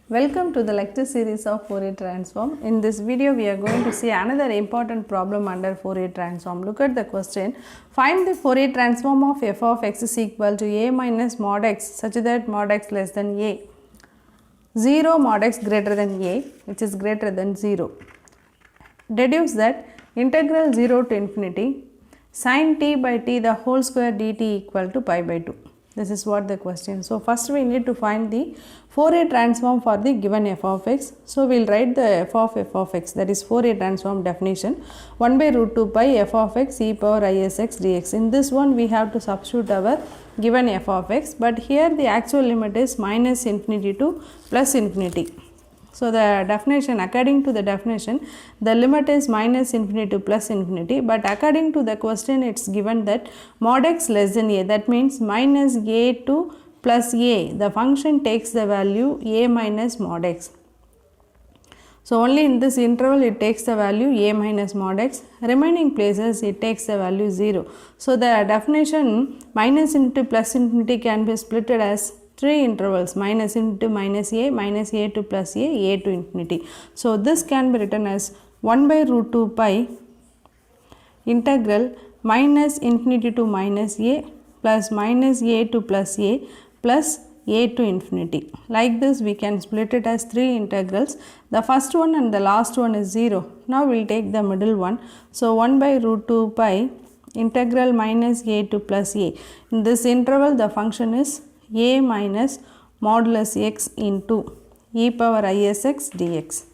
Welcome to the lecture series of Fourier transform. In this video, we are going to see another important problem under Fourier transform. Look at the question. Find the Fourier transform of f of x is equal to a minus mod x such that mod x less than a. 0 mod x greater than a, which is greater than 0. Deduce that integral 0 to infinity sin t by t the whole square dt equal to pi by 2. This is what the question. So, first we need to find the Fourier transform for the given f of x. So, we will write the f of x, that is Fourier transform definition 1 by root 2 pi f of x e power I s x dx. In this one we have to substitute our given f of x, but here the actual limit is minus infinity to plus infinity. So, the definition, according to the definition, the limit is minus infinity to plus infinity, but according to the question it is given that mod x less than a, that means minus a to plus a, the function takes the value a minus mod x. So, only in this interval it takes the value a minus mod x, remaining places it takes the value 0. So, the definition minus into plus infinity can be split as 3 intervals, minus into minus a to plus a to infinity. So, this can be written as 1 by root 2 pi integral minus infinity to minus a plus minus a to plus a to infinity. Like this we can split it as 3 integrals. The first one and the last one is 0. Now, we will take the middle one. So, 1 by root 2 pi integral minus a to plus a. In this interval the function is a minus modulus x into e power I s x dx.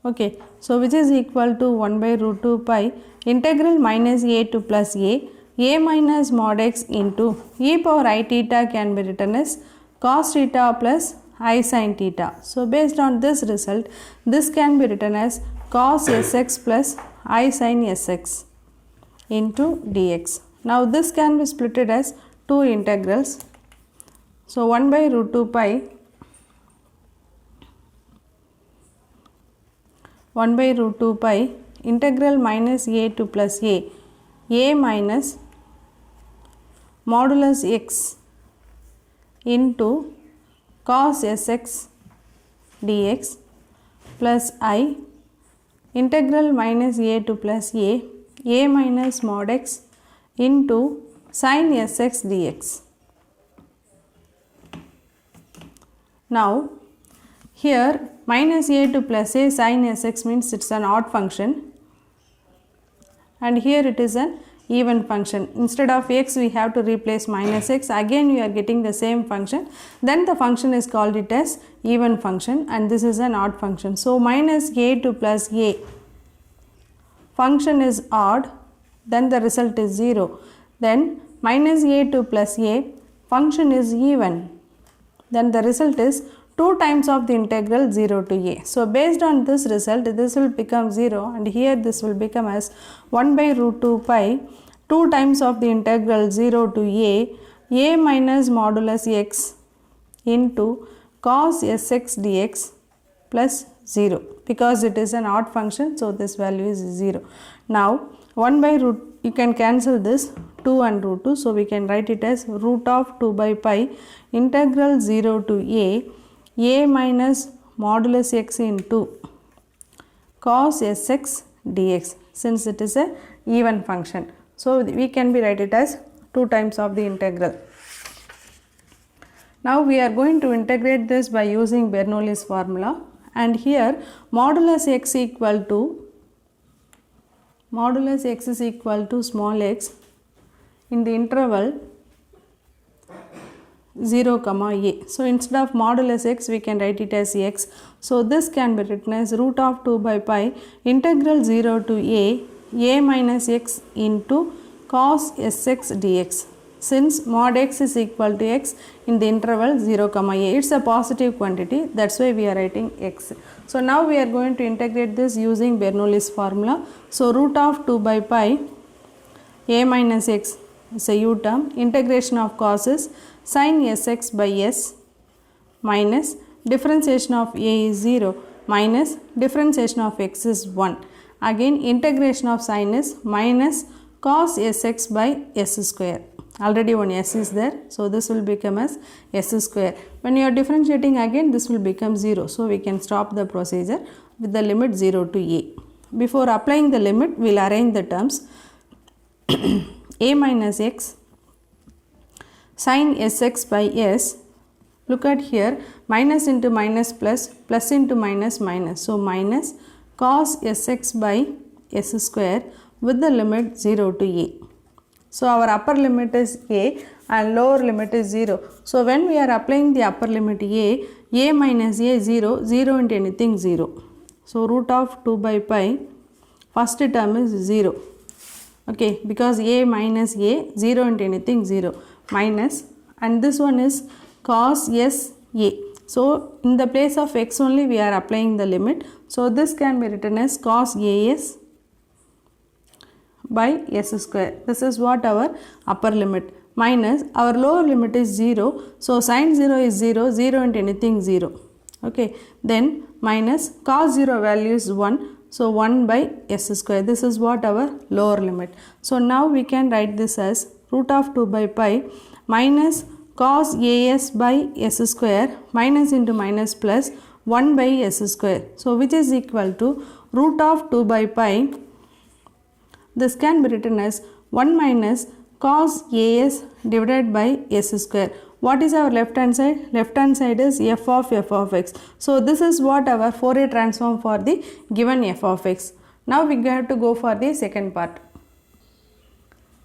Okay. So, which is equal to 1 by root 2 pi integral minus a to plus a minus mod x into e power I theta can be written as cos theta plus I sin theta. So, based on this result, this can be written as cos sx plus I sin sx into dx. Now, this can be split as 2 integrals. So, 1 by root 2 pi 1 by root 2 pi integral minus a to plus a minus modulus x into cos sx dx plus I integral minus a to plus a minus mod x into sin sx dx. Now, here minus a to plus a sin sx means it is an odd function, and here it is an even function. Instead of x we have to replace minus x, again we are getting the same function, then the function is called it as even function, and this is an odd function. So, minus a to plus a function is odd, then the result is 0. Then minus a to plus a function is even, then the result is 2 times of the integral 0 to a. So, based on this result, this will become 0, and here this will become as 1 by root 2 pi 2 times of the integral 0 to a minus modulus x into cos sx dx plus 0, because it is an odd function. So, this value is 0. Now, 1 by root, you can cancel this 2 and root 2. So, we can write it as root of 2 by pi integral 0 to a minus modulus x into cos sx dx, since it is a even function. So, we can be write it as 2 times of the integral. Now, we are going to integrate this by using Bernoulli's formula, and here modulus x is equal to small x in the interval 0 comma a. So, instead of modulus x we can write it as x. So, this can be written as root of 2 by pi integral 0 to a minus x into cos sx dx. Since mod x is equal to x in the interval 0 comma a, it is a positive quantity, that is why we are writing x. So, now we are going to integrate this using Bernoulli's formula. So, root of 2 by pi a minus x is a u term, integration of cos is sin sx by s minus differentiation of a is 0 minus differentiation of x is 1. Again integration of sin is minus cos sx by s square. Already one s is there, so this will become as s square. When you are differentiating again, this will become 0. So we can stop the procedure with the limit 0 to a. Before applying the limit, we will arrange the terms. A minus x sin sx by s. Look at here, minus into minus plus, plus into minus minus. So minus cos sx by s square with the limit 0 to a. So our upper limit is a and lower limit is 0. So when we are applying the upper limit a minus a 0, 0 into anything 0. So root of 2 by pi, first term is 0. Okay, because a minus a, 0 into anything 0, minus, and this one is cos s a. So in the place of x only we are applying the limit. So this can be written as cos as by s square. This is what our upper limit, minus our lower limit is 0. So sin 0 is 0, 0 into anything 0. Okay, then minus cos 0 value is 1. So 1 by s square. This is what our lower limit. So now we can write this as root of 2 by pi minus cos as by s square minus into minus plus 1 by s square. So which is equal to root of 2 by pi. This can be written as 1 minus cos as divided by s square. What is our left hand side? Left hand side is f of x. So this is what our Fourier transform for the given f of x. Now we have to go for the second part.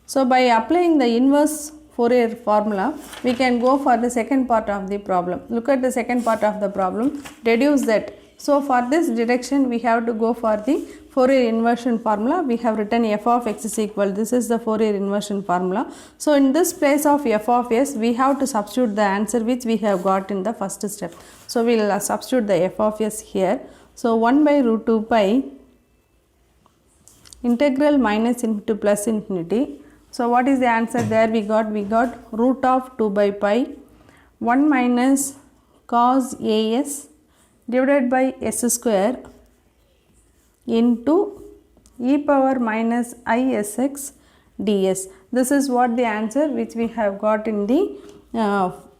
So by applying the inverse Fourier formula, we can go for the second part of the problem. Look at the second part of the problem. Deduce that. So for this deduction, we have to go for the Fourier inversion formula. We have written f of x is equal. This is the Fourier inversion formula. So in this place of f of s, we have to substitute the answer which we have got in the first step. So we will substitute the f of s here. So 1 by root 2 pi integral minus into plus infinity. So what is the answer there? We got root of 2 by pi 1 minus cos as divided by s square into e power minus isx ds. This is what the answer which we have got in the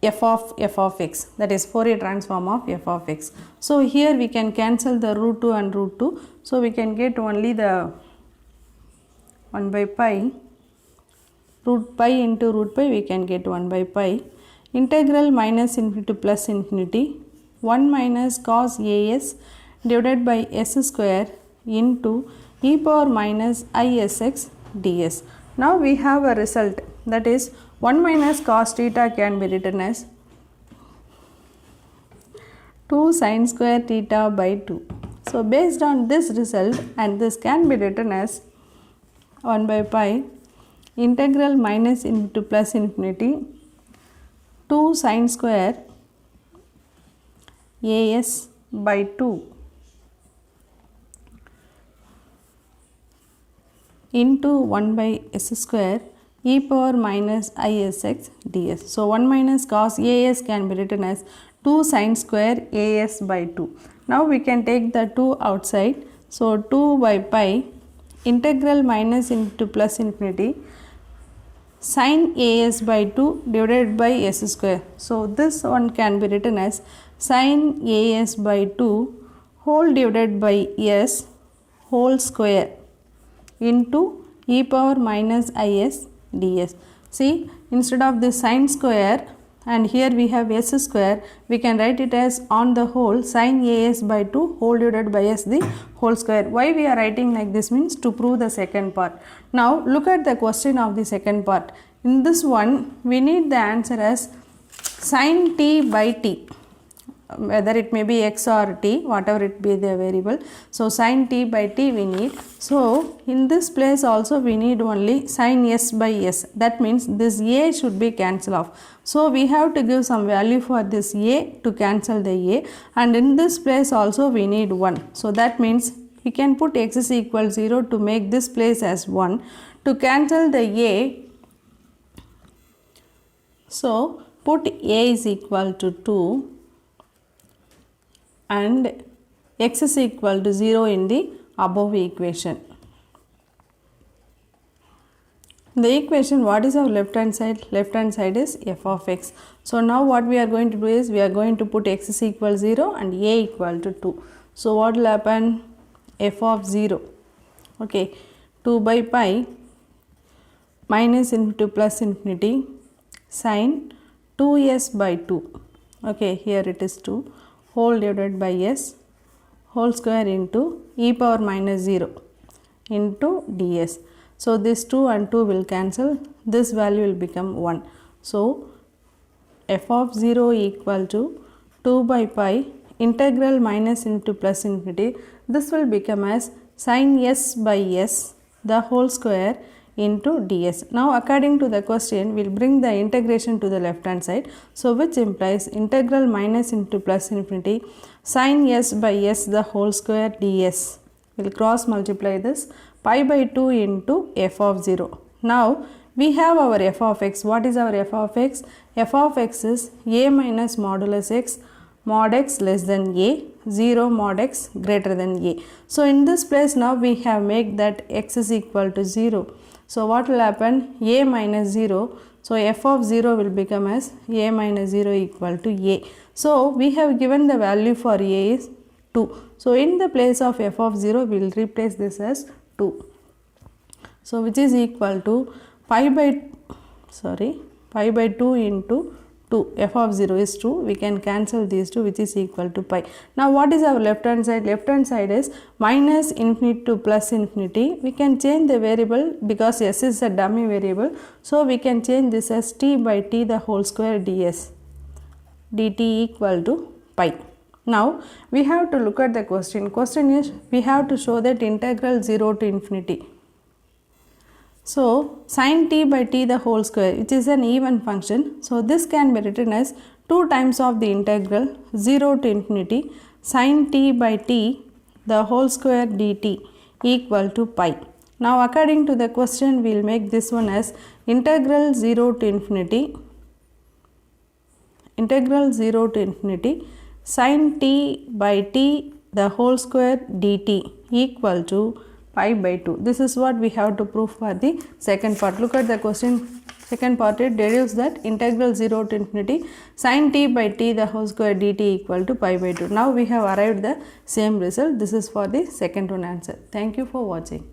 f of x, that is Fourier transform of f of x. So here we can cancel the root 2 and root 2. So we can get only the 1 by pi, root pi into root pi, we can get 1 by pi, integral minus infinity to plus infinity 1 minus cos as divided by s square into e power minus isx ds. Now we have a result, that is 1 minus cos theta can be written as 2 sin square theta by 2. So based on this result, and this can be written as 1 by pi integral minus into plus infinity 2 sin square as by 2 into 1 by s square e power minus isx ds. So 1 minus cos as can be written as 2 sin square as by 2. Now we can take the 2 outside. So 2 by pi integral minus into plus infinity sin as by 2 divided by s square. So this one can be written as sin as by 2 whole divided by s whole square into e power minus is ds. See, instead of this sin square and here we have s square, we can write it as on the whole sin as by 2 whole divided by s the whole square. Why we are writing like this means to prove the second part. Now look at the question of the second part. In this one, we need the answer as sin t by t, whether it may be x or t, whatever it be the variable. So sin t by t we need. So in this place also we need only sin s by s. That means this a should be cancelled off. So we have to give some value for this a to cancel the a, and in this place also we need 1. So that means we can put x is equal 0 to make this place as 1 to cancel the a. So put a is equal to 2 and x is equal to 0 in the above equation. the equation, what is our left hand side? Left hand side is f of x. So now what we are going to do is we are going to put x is equal 0 and a equal to 2. So what will happen? F of 0, okay, 2 by pi minus into plus infinity sin 2s by 2, okay, here it is 2 whole divided by s whole square into e power minus 0 into ds. So this 2 and 2 will cancel, this value will become 1. So f of 0 equal to 2 by pi integral minus into plus infinity, this will become as sin s by s the whole square into ds. Now according to the question, we will bring the integration to the left hand side. So which implies integral minus into plus infinity sin s by s the whole square ds. We will cross multiply this pi by 2 into f of 0. Now we have our f of x. What is our f of x? F of x is a minus modulus x mod x less than a, 0 mod x greater than a. So in this place now we have made that x is equal to 0. So what will happen? A minus 0. So f of 0 will become as a minus 0 equal to a. So we have given the value for a is 2. So in the place of f of 0 we will replace this as 2. So which is equal to pi by 2 into 2, f of 0 is 2, we can cancel these two, which is equal to pi. Now what is our left hand side? Left hand side is minus infinity to plus infinity. We can change the variable because s is a dummy variable. So we can change this as t by t the whole square ds dt equal to pi. Now we have to look at the question. Question is we have to show that integral 0 to infinity. So sin t by t the whole square, which is an even function. So this can be written as 2 times of the integral 0 to infinity sin t by t the whole square dt equal to pi. Now according to the question, we will make this one as integral 0 to infinity sin t by t the whole square dt equal to pi by 2. This is what we have to prove for the second part. Look at the question. Second part, it deduces that integral 0 to infinity sin t by t the whole square dt equal to pi by 2. Now we have arrived the same result. This is for the second one answer. Thank you for watching.